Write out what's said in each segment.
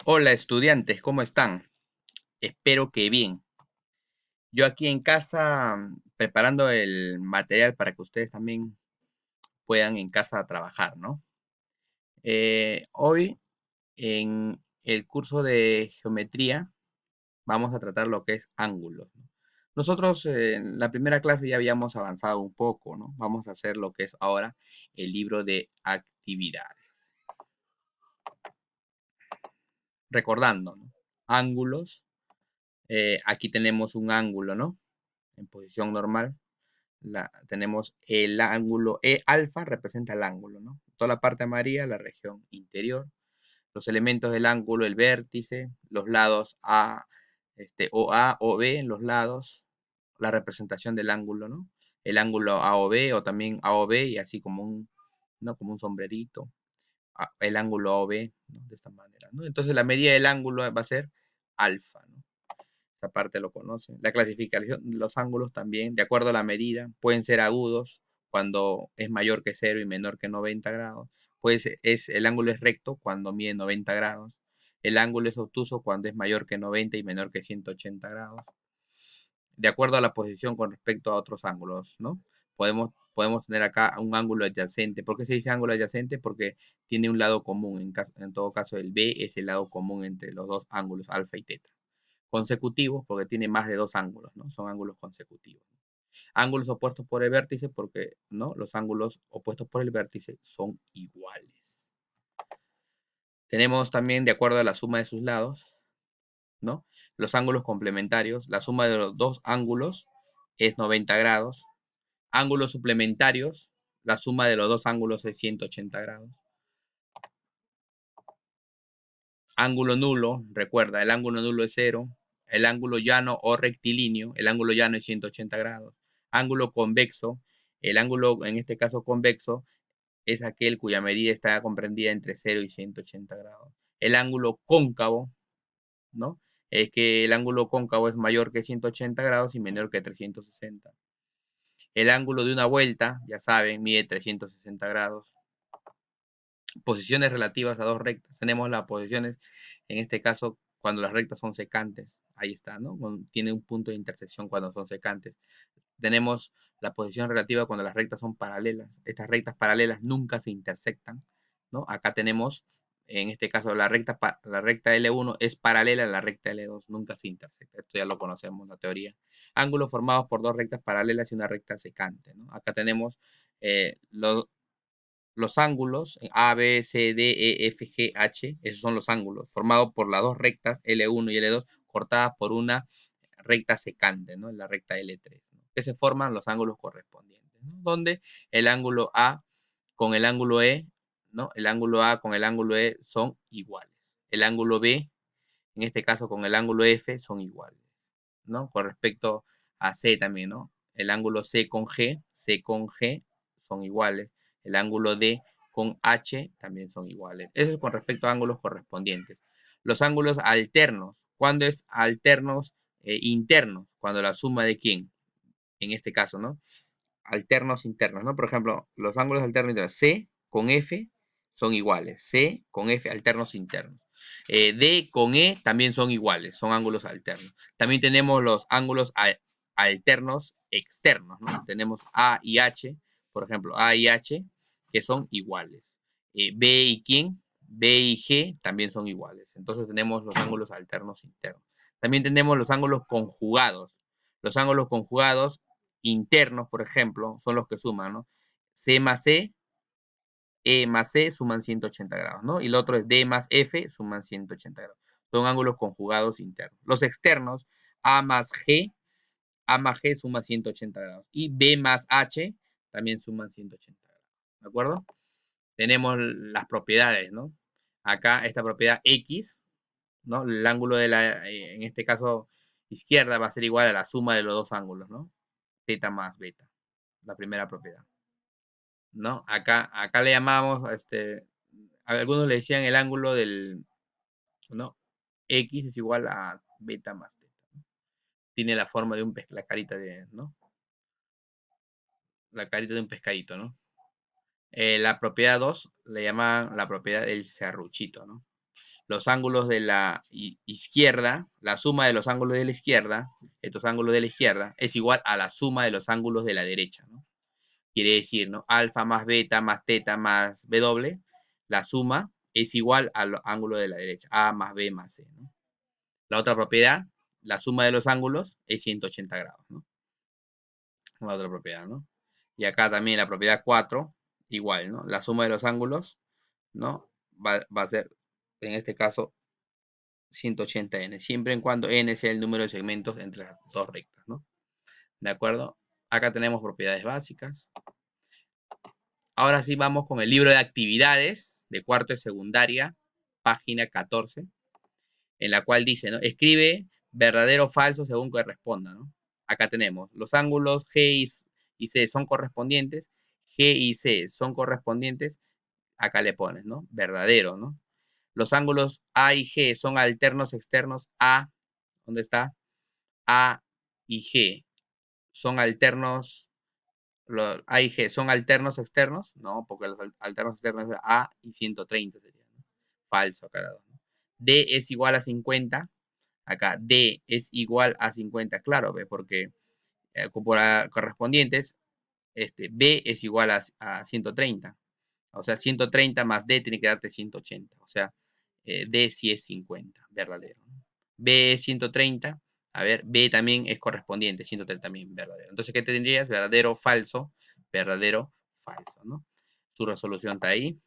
Hola estudiantes, ¿cómo están? Espero que bien. Yo aquí en casa preparando el material para que ustedes también puedan en casa trabajar, ¿no? Hoy en el curso de geometría vamos a tratar lo que es ángulos, ¿no? Nosotros en la primera clase ya habíamos avanzado un poco, ¿no? Vamos a hacer lo que es ahora el libro de actividades. Recordando, ¿no? Ángulos. Aquí tenemos un ángulo, ¿no? En posición normal. Tenemos el ángulo E alfa, representa el ángulo, ¿no? Toda la parte amarilla, la región interior. Los elementos del ángulo, el vértice, los lados A, o A o B en los lados, la representación del ángulo, ¿no? El ángulo A o B, o también A o B, y así como ¿no? Como un sombrerito, el ángulo A o B, ¿no? De esta manera, ¿no? Entonces la medida del ángulo va a ser alfa, ¿no? Esa parte lo conocen. La clasificación de los ángulos también, de acuerdo a la medida, pueden ser agudos cuando es mayor que 0 y menor que 90 grados. Pues el ángulo es recto cuando mide 90 grados. El ángulo es obtuso cuando es mayor que 90 y menor que 180 grados. De acuerdo a la posición con respecto a otros ángulos, ¿no? Podemos tener acá un ángulo adyacente. ¿Por qué se dice ángulo adyacente? Porque tiene un lado común. En todo caso, el B es el lado común entre los dos ángulos, alfa y teta. Consecutivos porque tiene más de dos ángulos, ¿no? Son ángulos consecutivos. Ángulos opuestos por el vértice porque, ¿no? Los ángulos opuestos por el vértice son iguales. Tenemos también, de acuerdo a la suma de sus lados, ¿no? Los ángulos complementarios, la suma de los dos ángulos es 90 grados. Ángulos suplementarios, la suma de los dos ángulos es 180 grados. Ángulo nulo, recuerda, el ángulo nulo es 0. El ángulo llano o rectilíneo, el ángulo llano es 180 grados. Ángulo convexo, el ángulo, en este caso convexo, es aquel cuya medida está comprendida entre 0 y 180 grados. El ángulo cóncavo, ¿no? Es que el ángulo cóncavo es mayor que 180 grados y menor que 360. El ángulo de una vuelta, ya saben, mide 360 grados. Posiciones relativas a dos rectas. Tenemos las posiciones, en este caso, cuando las rectas son secantes. Ahí está, ¿no? Tiene un punto de intersección cuando son secantes. Tenemos la posición relativa cuando las rectas son paralelas. Estas rectas paralelas nunca se intersectan, ¿no? Acá tenemos, en este caso, la recta L1 es paralela a la recta L2, nunca se intersecta. Esto ya lo conocemos, la teoría. Ángulos formados por dos rectas paralelas y una recta secante, ¿no? Acá tenemos los ángulos A, B, C, D, E, F, G, H, esos son los ángulos, formados por las dos rectas L1 y L2, cortadas por una recta secante, ¿no? La recta L3, ¿no? Que se forman los ángulos correspondientes, ¿no? Donde el ángulo A con el ángulo E, ¿no? El ángulo A con el ángulo E son iguales. El ángulo B, en este caso con el ángulo F, son iguales, ¿no? Con respecto a C también, ¿no? El ángulo C con G son iguales. El ángulo D con H también son iguales. Eso es con respecto a ángulos correspondientes. Los ángulos alternos. ¿Cuándo es alternos internos? Cuando la suma de quién, en este caso, ¿no? Alternos internos, ¿no? Por ejemplo, los ángulos alternos internos, C con F son iguales. C con F alternos internos. D con E también son iguales, son ángulos alternos. También tenemos los ángulos alternos externos, ¿no? Tenemos A y H, por ejemplo, A y H, que son iguales. B y quién, B y G también son iguales. Entonces tenemos los ángulos alternos internos. También tenemos los ángulos conjugados. Los ángulos conjugados internos, por ejemplo, son los que suman, ¿no? C más C, E más C suman 180 grados, ¿no? Y el otro es D más F suman 180 grados. Son ángulos conjugados internos. Los externos, A más G suma 180 grados. Y B más H también suman 180 grados. ¿De acuerdo? Tenemos las propiedades, ¿no? Acá esta propiedad X, ¿no? El ángulo en este caso, izquierda va a ser igual a la suma de los dos ángulos, ¿no? Teta más beta, la primera propiedad, ¿no? Acá le llamamos, algunos le decían el ángulo del, ¿no? X es igual a beta más teta, ¿no? Tiene la forma de la carita de, ¿no? La carita de un pescadito, ¿no? La propiedad 2 le llaman la propiedad del serruchito, ¿no? los ángulos de la izquierda, la suma de los ángulos de la izquierda, estos ángulos de la izquierda, es igual a la suma de los ángulos de la derecha, ¿no? Quiere decir, ¿no? Alfa más beta más teta más W, la suma es igual al ángulo de la derecha, A más B más C, ¿no? La otra propiedad, la suma de los ángulos es 180 grados, ¿no? La otra propiedad, ¿no? Y acá también la propiedad 4, igual, ¿no? La suma de los ángulos, ¿no? Va a ser, en este caso, 180n, siempre en cuando n sea el número de segmentos entre las dos rectas, ¿no? ¿De acuerdo? Acá tenemos propiedades básicas. Ahora sí vamos con el libro de actividades de cuarto de secundaria, página 14, en la cual dice, ¿no? Escribe verdadero o falso según corresponda, ¿no? Acá tenemos los ángulos G y C son correspondientes, G y C son correspondientes, acá le pones, ¿no? Verdadero, ¿no? Los ángulos A y G son alternos externos A, ¿dónde está? A y G son alternos, los A y G son alternos externos, no, porque los alternos externos es A y 130 sería, ¿no? Falso acá, ¿no? D es igual a 50, acá D es igual a 50, claro, ¿ve? Porque por correspondientes, B es igual a 130, o sea, 130 más D tiene que darte 180, o sea, D sí es 50, verdadero, ¿no? B es 130, a ver, B también es correspondiente, 130 también, verdadero. Entonces, ¿qué tendrías? Verdadero, falso, ¿no? Su resolución está ahí.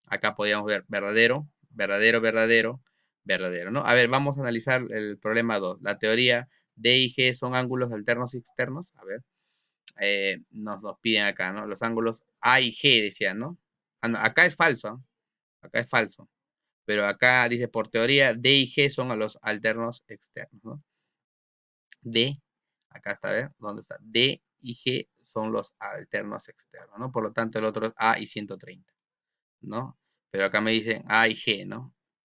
Acá podríamos ver verdadero, verdadero, verdadero, verdadero, ¿no? A ver, vamos a analizar el problema 2. La teoría D y G son ángulos alternos y externos. A ver, nos piden acá, ¿no? Los ángulos A y G, decían, ¿no? Ah, no, acá es falso, ¿eh? Acá es falso. Pero acá dice, por teoría, D y G son a los alternos externos, ¿no? D, acá está, a ver, ¿dónde está? D y G son los alternos externos, ¿no? Por lo tanto, el otro es A y 130, ¿no? Pero acá me dicen A y G, ¿no?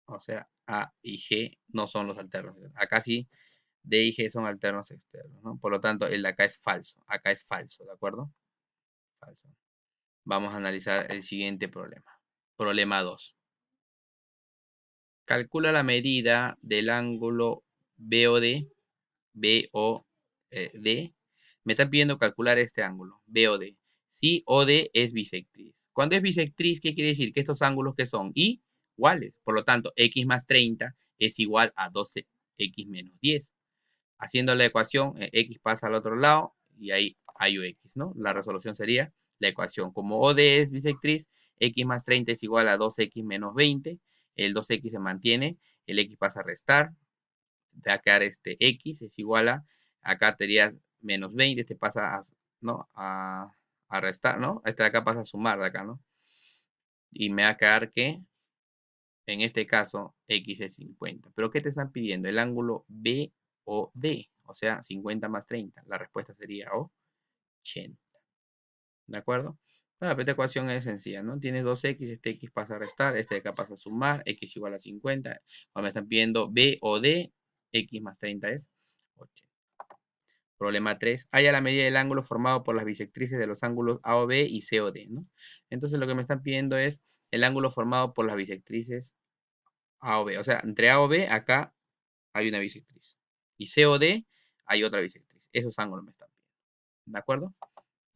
O sea, A y G no son los alternos. Acá sí, D y G son alternos externos, ¿no? Por lo tanto, el de acá es falso. Acá es falso, ¿de acuerdo? Falso. Vamos a analizar el siguiente problema. Problema 2. Calcula la medida del ángulo BOD. BOD. Me están pidiendo calcular este ángulo, BOD. Si OD es bisectriz. Cuando es bisectriz, ¿qué quiere decir? Que estos ángulos que son iguales. Por lo tanto, x más 30 es igual a 12x menos 10. Haciendo la ecuación, x pasa al otro lado y ahí hay x, ¿no? La resolución sería la ecuación. Como OD es bisectriz, x más 30 es igual a 2x menos 20. El 2x se mantiene, el x pasa a restar. Te va a quedar x es igual a, acá tenías menos 20, este pasa a, ¿no? a restar, ¿no? Este de acá pasa a sumar de acá, ¿no? Y me va a quedar que, en este caso, x es 50. ¿Pero qué te están pidiendo? El ángulo B o D, o sea, 50 más 30. La respuesta sería 80. ¿De acuerdo? La ecuación es sencilla, ¿no? Tienes 2x, este x pasa a restar, este de acá pasa a sumar, x igual a 50. Ahora me están pidiendo B o D, x más 30 es 80. Problema 3. Halla la medida del ángulo formado por las bisectrices de los ángulos AOB y COD, ¿no? Entonces lo que me están pidiendo es el ángulo formado por las bisectrices AOB. O sea, entre AOB acá hay una bisectriz. Y COD hay otra bisectriz. Esos ángulos me están pidiendo. ¿De acuerdo?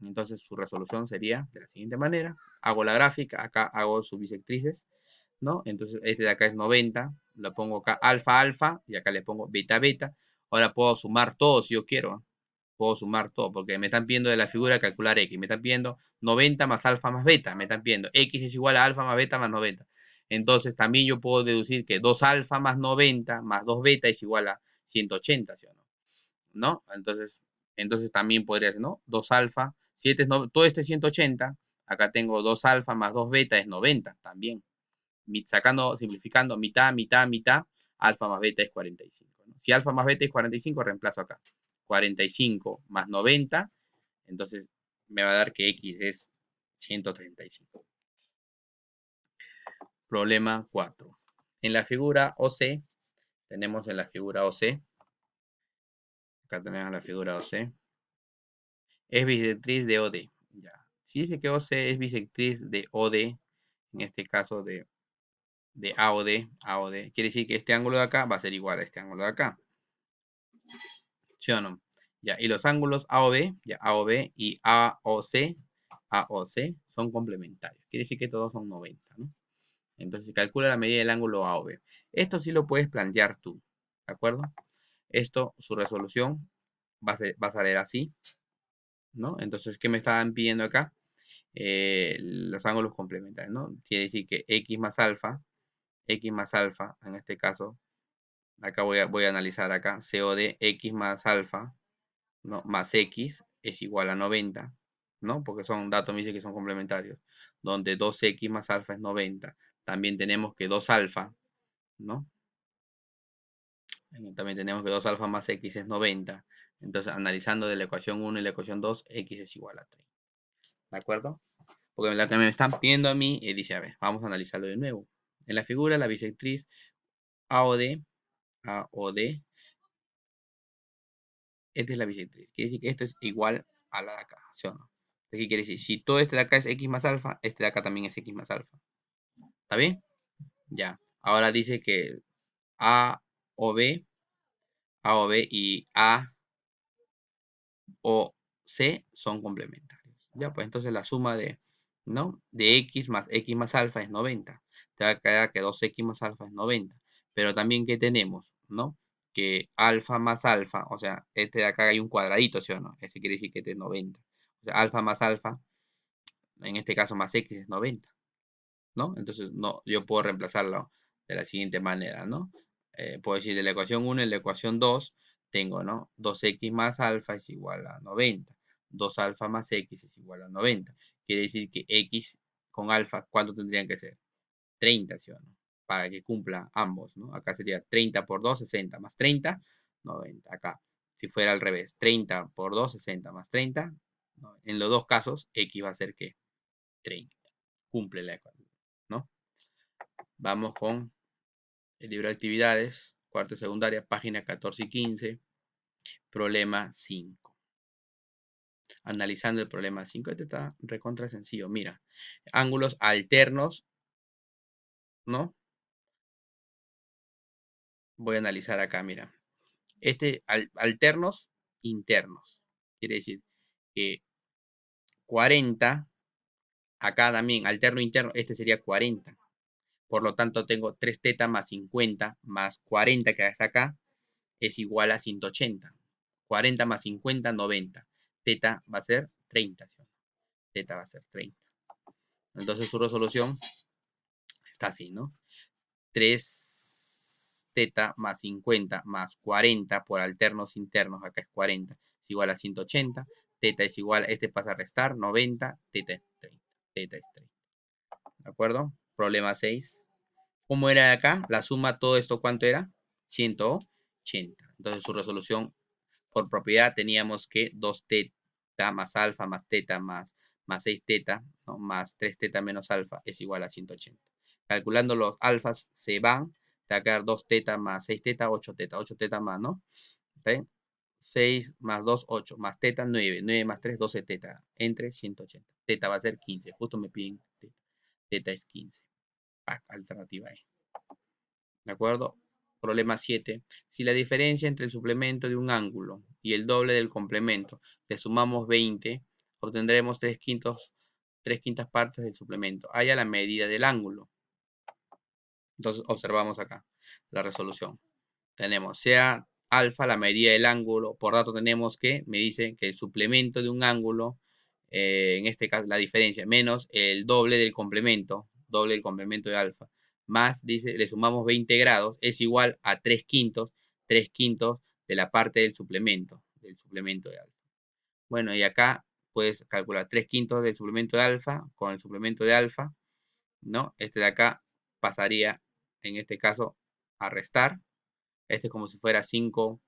Entonces su resolución sería de la siguiente manera. Hago la gráfica, acá hago sus bisectrices, ¿no? Entonces este de acá es 90, lo pongo acá alfa, alfa, y acá le pongo beta, beta. Ahora puedo sumar todo si yo quiero. Puedo sumar todo, porque me están pidiendo de la figura calcular x. Me están pidiendo 90 más alfa más beta. Me están pidiendo x es igual a alfa más beta más 90. Entonces también yo puedo deducir que 2 alfa más 90 más 2 beta es igual a 180, ¿sí o no? ¿No? Entonces también podría ser, ¿no? 2 alfa, si este es todo esto es 180, acá tengo 2 alfa más 2 beta es 90 también. Sacando, simplificando, mitad, mitad, mitad, alfa más beta es 45, ¿no? Si alfa más beta es 45, reemplazo acá. 45 más 90, entonces me va a dar que x es 135. Problema 4. En la figura OC, tenemos en la figura OC, acá tenemos la figura OC, es bisectriz de OD. Ya. Si dice que OC es bisectriz de OD, en este caso de de AOD, AOD. Quiere decir que este ángulo de acá va a ser igual a este ángulo de acá. ¿Sí o no? Ya, y los ángulos AOB, ya, AOB y AOC, AOC son complementarios. Quiere decir que todos son 90, ¿no? Entonces calcula la medida del ángulo AOB. Esto sí lo puedes plantear tú, ¿de acuerdo? Esto, su resolución va a salir así, ¿no? Entonces, ¿qué me estaban pidiendo acá? Los ángulos complementarios, ¿no? Quiere decir que X más alfa, en este caso, acá voy a analizar acá, COD X más alfa, ¿no? Más X es igual a 90, ¿no? Porque son datos, me dice que son complementarios, donde 2X más alfa es 90. También tenemos que 2 alfa, ¿no? También tenemos que 2 alfa más X es 90. Entonces, analizando de la ecuación 1 y la ecuación 2, X es igual a 30. ¿De acuerdo? Porque lo que me están pidiendo a mí, dice, a ver, vamos a analizarlo de nuevo. En la figura, la bisectriz AOD, AOD, esta es la bisectriz. Quiere decir que esto es igual a la de acá, ¿sí o no? ¿Qué quiere decir? Si todo este de acá es X más alfa, este de acá también es X más alfa. ¿Está bien? Ya. Ahora dice que A o B, A o B y A o C son complementarios. Ya, pues entonces la suma de, ¿no? De X más alfa es 90. Te va a quedar que 2X más alfa es 90. Pero también, ¿qué tenemos? ¿No? Que alfa más alfa, o sea, este de acá hay un cuadradito, ¿sí o no? Ese quiere decir que este es 90. O sea, alfa más alfa, en este caso más X es 90. ¿No? Entonces, no, yo puedo reemplazarlo de la siguiente manera, ¿no? Puedo decir de la ecuación 1 y la ecuación 2, tengo, ¿no? 2X más alfa es igual a 90. 2 alfa más X es igual a 90. Quiere decir que X con alfa, ¿cuánto tendrían que ser? 30, ¿sí o no? Para que cumpla ambos, ¿no? Acá sería 30 por 2, 60 más 30, 90. Acá, si fuera al revés, 30 por 2, 60 más 30, ¿no? En los dos casos, X va a ser, ¿qué? 30. Cumple la ecuación, ¿no? Vamos con el libro de actividades, cuarta y secundaria, página 14 y 15, problema 5. Analizando el problema 5, este está recontra sencillo. Mira, ángulos alternos, ¿no? Voy a analizar acá, mira. Alternos internos. Quiere decir que 40, acá también, alterno interno, este sería 40. Por lo tanto, tengo 3 teta más 50 más 40 que está acá, es igual a 180. 40 más 50, 90. Teta va a ser 30. ¿Sí? Teta va a ser 30. Entonces su resolución está así, ¿no? 3 teta más 50 más 40 por alternos internos, acá es 40, es igual a 180. Teta es igual, este pasa a restar, 90, teta es 30. Teta es 30. ¿De acuerdo? Problema 6. ¿Cómo era de acá? La suma, todo esto, ¿cuánto era? 180. Entonces su resolución por propiedad teníamos que 2 teta más alfa más teta más 6 teta, ¿no? Más 3 teta menos alfa es igual a 180. Calculando los alfas se van, te va a quedar 2 teta más 6 teta, 8 teta, 8 teta más, ¿no? ¿Okay? 6 más 2, 8, más teta, 9, 9 más 3, 12 teta, entre 180. Teta va a ser 15, justo me piden teta. Teta es 15. Alternativa E. ¿De acuerdo? Problema 7. Si la diferencia entre el suplemento de un ángulo y el doble del complemento le sumamos 20, obtendremos 3 quintas partes del suplemento. Haya la medida del ángulo. Entonces observamos acá la resolución. Tenemos sea alfa la medida del ángulo. Por dato tenemos que, me dice que el suplemento de un ángulo, en este caso la diferencia, menos el doble del complemento de alfa. Más, dice, le sumamos 20 grados, es igual a 3 quintos de la parte del suplemento de alfa. Bueno, y acá puedes calcular 3 quintos del suplemento de alfa con el suplemento de alfa, ¿no? Este de acá pasaría, en este caso, a restar. Este es como si fuera 5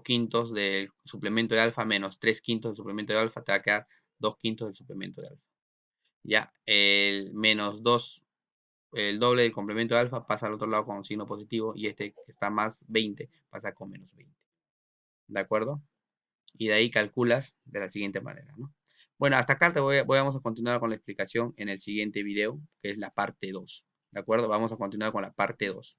quintos del suplemento de alfa menos 3 quintos del suplemento de alfa, te va a quedar 2 quintos del suplemento de alfa. Ya, el menos 2, el doble del complemento de alfa pasa al otro lado con signo positivo y este que está más 20 pasa con menos 20. ¿De acuerdo? Y de ahí calculas de la siguiente manera, ¿no? Bueno, hasta acá vamos a continuar con la explicación en el siguiente video, que es la parte 2. ¿De acuerdo? Vamos a continuar con la parte 2.